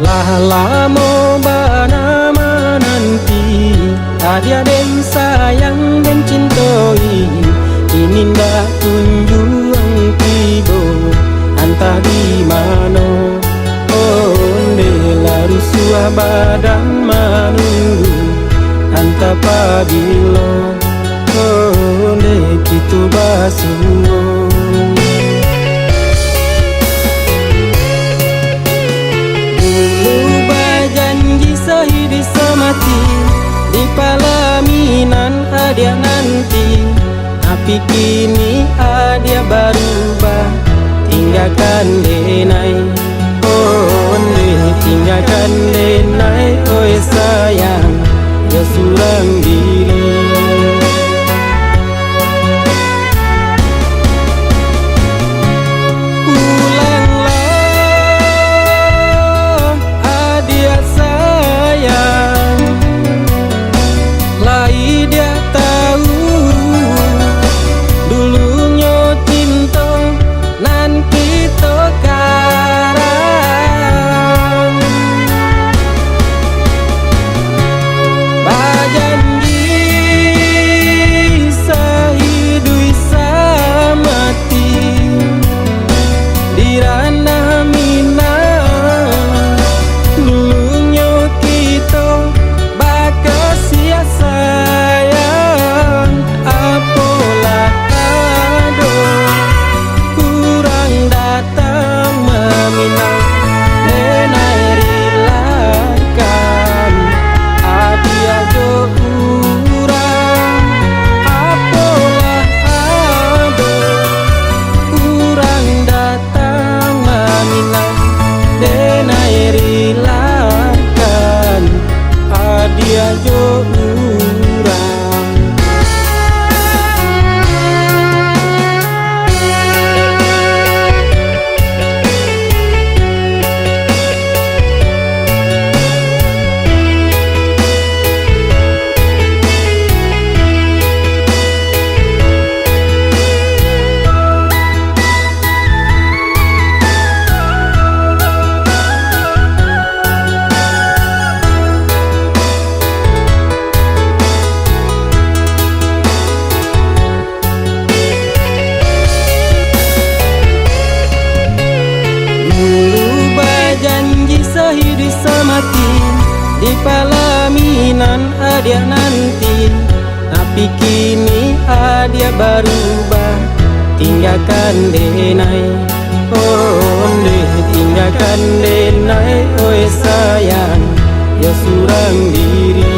Lah lamo bana menanti, dia den sayang den cintoi, ini ndak kunjung tibo, entah di mano. Onde laru sua badan menunggu, entah pabilo. Onde kitu basuo. Semati di pelaminan dia nanti, tapi kini dia berubah, tinggalkan denai. Oh tinggalkan denai, oh sayang, ya surang diri. Di pelaminan dia nanti, tapi kini dia berubah, tinggalkan denai. Oh tinggalkan denai, oh sayang, ya surang diri.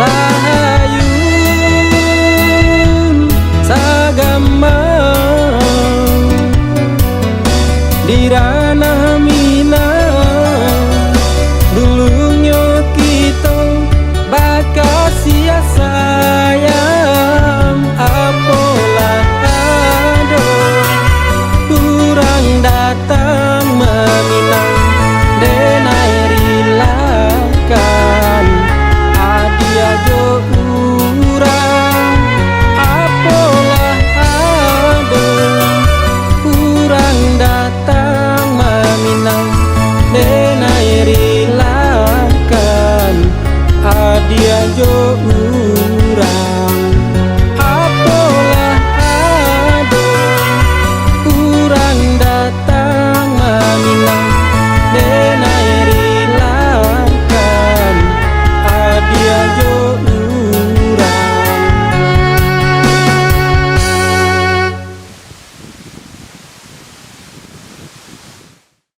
Sa